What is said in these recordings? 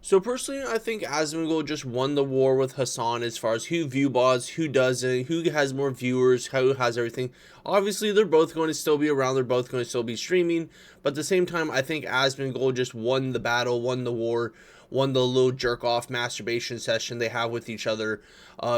So personally, I think Asmongold just won the war with Hasan as far as who view bots, who doesn't, who has more viewers, who has everything. Obviously, they're both going to still be around. They're both going to still be streaming. But at the same time, I think Asmongold just won the battle, won the war, won the little jerk off masturbation session they have with each other.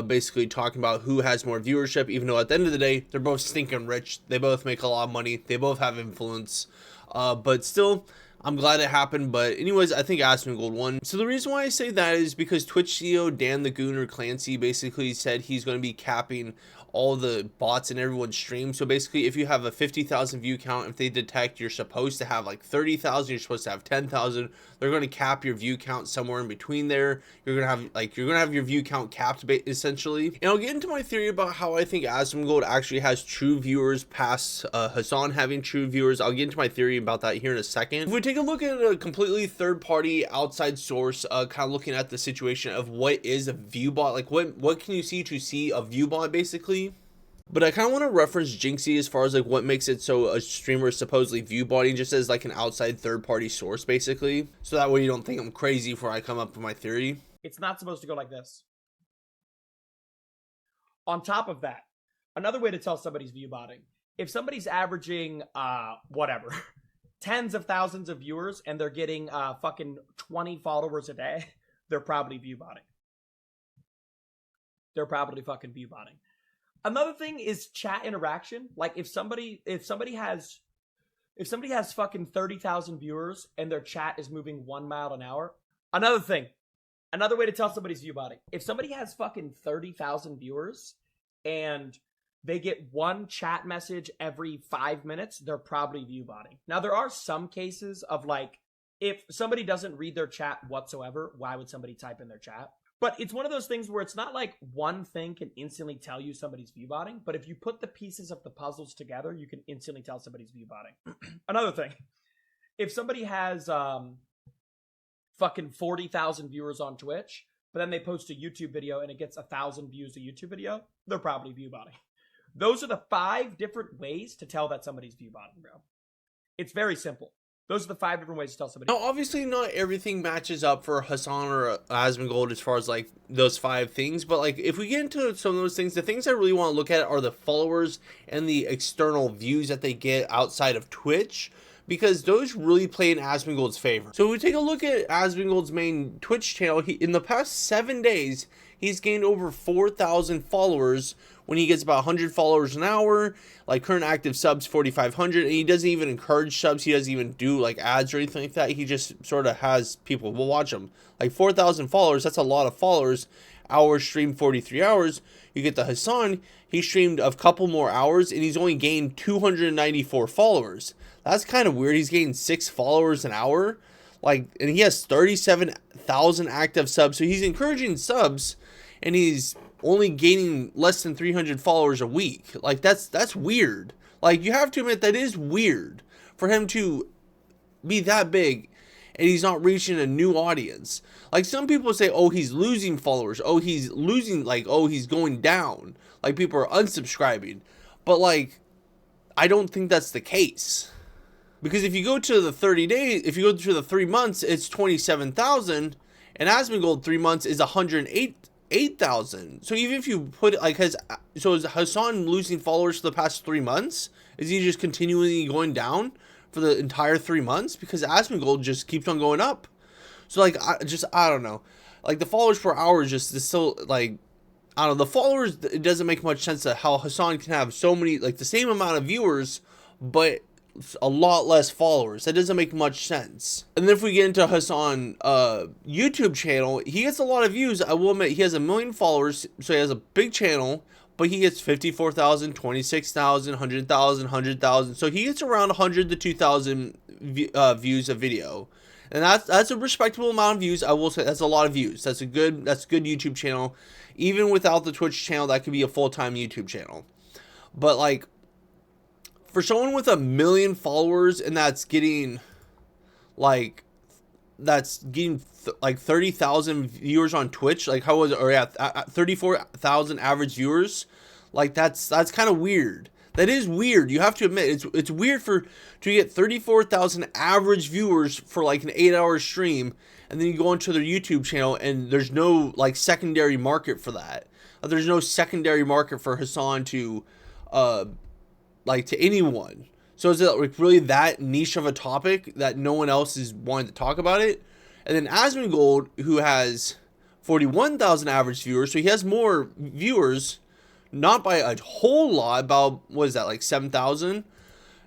Basically talking about who has more viewership, even though at the end of the day, they're both stinking rich. They both make a lot of money. They both have influence. But still, I'm glad it happened, but anyways, I think Asmongold won. So the reason why I say that is because Twitch CEO Dan the Gooner Clancy basically said he's going to be capping all the bots in everyone's stream. So basically, if you have a 50,000 view count, if they detect you're supposed to have like 30,000, you're supposed to have 10,000, they're going to cap your view count somewhere in between there. You're going to have your view count capped essentially. And I'll get into my theory about how I think Asmongold actually has true viewers past Hasan having true viewers. I'll get into my theory about that here in a second. If we take a look at a completely third-party outside source, kind of looking at the situation of what is a view bot, like what can you see to see a view bot basically. But I kind of want to reference Jinxie as far as like what makes it so a streamer is supposedly view botting, just as like an outside third party source basically. So that way you don't think I'm crazy before I come up with my theory. It's not supposed to go like this. On top of that, another way to tell somebody's view botting, if somebody's averaging whatever, tens of thousands of viewers and they're getting fucking 20 followers a day, they're probably view botting. They're probably fucking view botting. Another thing is chat interaction. Like if somebody has fucking 30,000 viewers and their chat is moving 1 mile an hour. Another thing, another way to tell somebody's view botting. If somebody has fucking 30,000 viewers and they get one chat message every 5 minutes, they're probably view botting. Now there are some cases of like, if somebody doesn't read their chat whatsoever, why would somebody type in their chat? But it's one of those things where it's not like one thing can instantly tell you somebody's view botting, but if you put the pieces of the puzzles together, you can instantly tell somebody's view botting. Another thing, if somebody has fucking 40,000 viewers on Twitch, but then they post a YouTube video and it gets 1,000 views a YouTube video, they're probably view botting. Those are the 5 different ways to tell that somebody's view botting, bro. It's very simple. Those are the 5 different ways to tell somebody. Now, obviously, not everything matches up for Hasan or Asmongold as far as like those 5 things, but like if we get into some of those things, the things I really want to look at are the followers and the external views that they get outside of Twitch, because those really play in Asmongold's favor. So if we take a look at Asmongold's main Twitch channel, in the past 7 days, he's gained over 4,000 followers when he gets about 100 followers an hour, like current active subs 4,500, and he doesn't even encourage subs, he doesn't even do like ads or anything like that, he just sort of has people will watch him. Like 4,000 followers, that's a lot of followers. Hours streamed 43 hours. You get the Hasan, he streamed a couple more hours and he's only gained 294 followers. That's kind of weird. He's gained 6 followers an hour, like, and he has 37,000 active subs, so he's encouraging subs and he's only gaining less than 300 followers a week. Like that's weird. Like you have to admit that is weird for him to be that big and he's not reaching a new audience. Like some people say, oh, he's losing followers. Oh, he's losing, like, oh, he's going down. Like people are unsubscribing. But like, I don't think that's the case. Because if you go to the 30 days, if you go to the 3 months, it's 27,000, and Asmongold 3 months is 108,000. So even if you put it like, is Hasan losing followers for the past 3 months? Is he just continually going down for the entire 3 months? Because Asmongold just keeps on going up. So like, I don't know. Like the followers per hour is just still like, I don't know. The followers, it doesn't make much sense to how Hasan can have so many, like the same amount of viewers, but a lot less followers. That doesn't make much sense. And then if we get into Hasan YouTube channel, he gets a lot of views. I will admit he has 1 million followers, so he has a big channel, but he gets 54,000, 26,000, 100,000, 100,000. So he gets around 100 to 2,000 views a video. And that's a respectable amount of views. I will say that's a lot of views. That's good YouTube channel. Even without the Twitch channel, that could be a full-time YouTube channel. But like, for someone with 1 million followers and that's getting like 30,000 viewers on Twitch, like how was it? Or yeah, 34,000 average viewers. Like that's kind of weird. That is weird. You have to admit it's weird to get 34,000 average viewers for like an 8-hour stream. and then you go onto their YouTube channel, and there's no like secondary market for that. There's no secondary market for Hasan to, like, to anyone. So is it like really that niche of a topic that no one else is wanting to talk about it? And then Asmongold, who has 41,000 average viewers, so he has more viewers, not by a whole lot, about, what is that, like 7,000?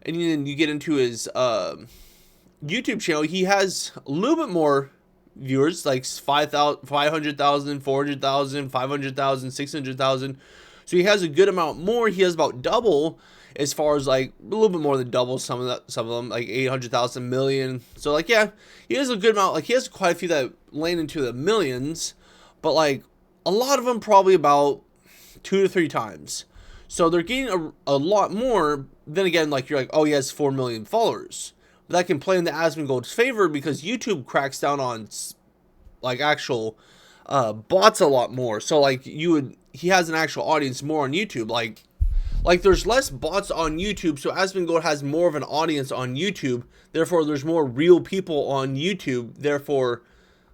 And then you get into his YouTube channel, he has a little bit more viewers, like 500,000, 400,000, 500,000, 600,000. So he has a good amount more. He has about double, as far as like a little bit more than double some of them, like 800,000, million. So like, yeah, he has a good amount. Like he has quite a few that land into the millions, but like a lot of them probably about 2 to 3 times. So they're getting a lot more. Then again, like you're like, oh, he has 4 million followers. But that can play in the Asmongold's favor because YouTube cracks down on like actual bots a lot more. So like he has an actual audience more on YouTube. Like there's less bots on YouTube, so Asmongold has more of an audience on YouTube. Therefore, there's more real people on YouTube. Therefore,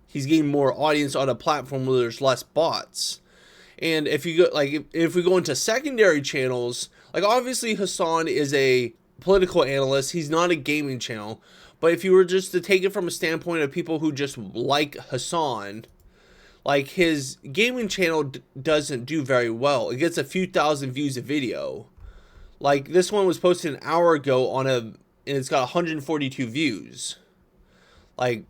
he's getting more audience on a platform where there's less bots. And if you go, like, if we go into secondary channels, like obviously Hasan is a political analyst. He's not a gaming channel. But if you were just to take it from a standpoint of people who just like Hasan, like his gaming channel doesn't do very well. It gets a few thousand views a video. Like this one was posted an hour ago and it's got 142 views. Like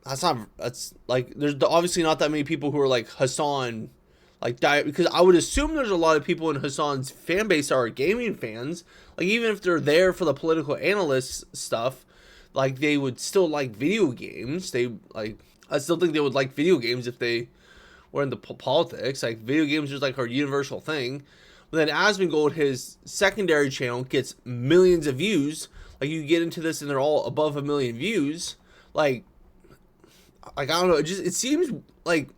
that's like, there's obviously not that many people who are like Hasan, like because I would assume there's a lot of people in Hasan's fan base are gaming fans. Like even if they're there for the political analyst stuff, like they would still like video games. I still think they would like video games if they were into politics. Like video games is like our universal thing. But then Asmongold, his secondary channel, gets millions of views. Like you get into this and they're all above 1 million views. Like I don't know. It seems like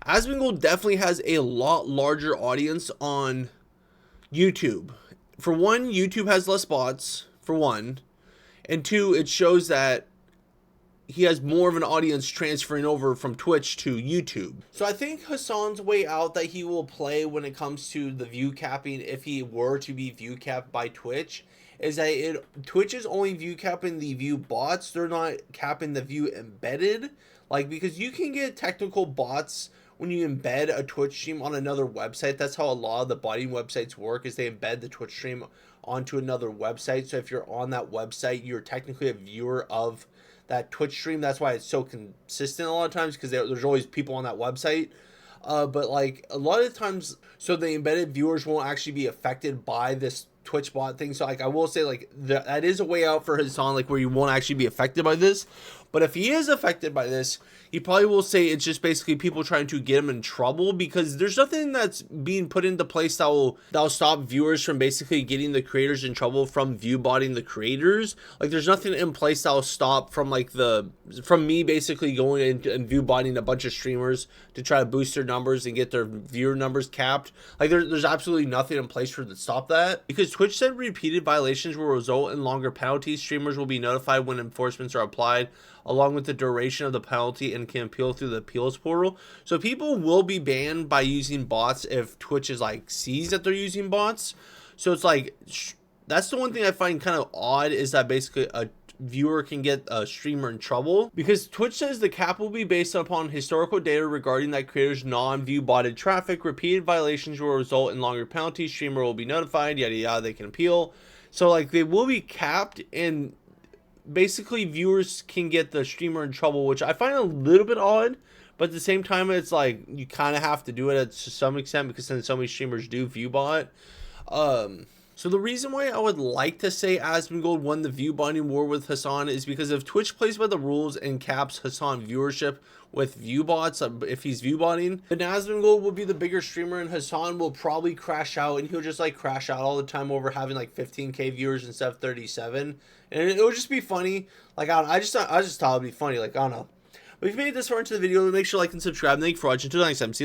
Asmongold definitely has a lot larger audience on YouTube. For one, YouTube has less bots, for one. And two, it shows that he has more of an audience transferring over from Twitch to YouTube. So I think Hasan's way out that he will play when it comes to the view capping, if he were to be view capped by Twitch, is that Twitch is only view capping the view bots. They're not capping the view embedded. Like, because you can get technical bots when you embed a Twitch stream on another website. That's how a lot of the botting websites work, is they embed the Twitch stream onto another website. So if you're on that website, you're technically a viewer of that Twitch stream. That's why it's so consistent a lot of times, because there's always people on that website. But like a lot of times, so the embedded viewers won't actually be affected by this Twitch bot thing. So like I will say, like that is a way out for Hasan, like where you won't actually be affected by this. But if he is affected by this, he probably will say it's just basically people trying to get him in trouble, because there's nothing that's being put into place that will stop viewers from basically getting the creators in trouble from view botting the creators. Like there's nothing in place that will stop from from me basically going in and view botting a bunch of streamers to try to boost their numbers and get their viewer numbers capped. Like there's absolutely nothing in place to stop that, because Twitch said repeated violations will result in longer penalties. Streamers will be notified when enforcements are applied, along with the duration of the penalty, and can appeal through the appeals portal. So people will be banned by using bots if Twitch is like sees that they're using bots. So it's like, that's the one thing I find kind of odd, is that basically a viewer can get a streamer in trouble, because Twitch says the cap will be based upon historical data regarding that creator's non-view botted traffic. Repeated violations will result in longer penalties. Streamer will be notified, yada yada, they can appeal. So like they will be capped, and basically viewers can get the streamer in trouble, which I find a little bit odd. But at the same time, it's like you kind of have to do it to some extent, because then so many streamers do view bot. So the reason why I would like to say Asmongold won the view botting war with Hasan is because if Twitch plays by the rules and caps Hasan viewership with view bots, if he's view botting, then Asmongold will be the bigger streamer, and Hasan will probably crash out, and he'll just like crash out all the time over having like 15k viewers instead of 37. And it would just be funny. Like I just thought it'd be funny. Like I don't know. But if you made it this far into the video, make sure to like and subscribe. Thank you for watching. Until next time, see you later.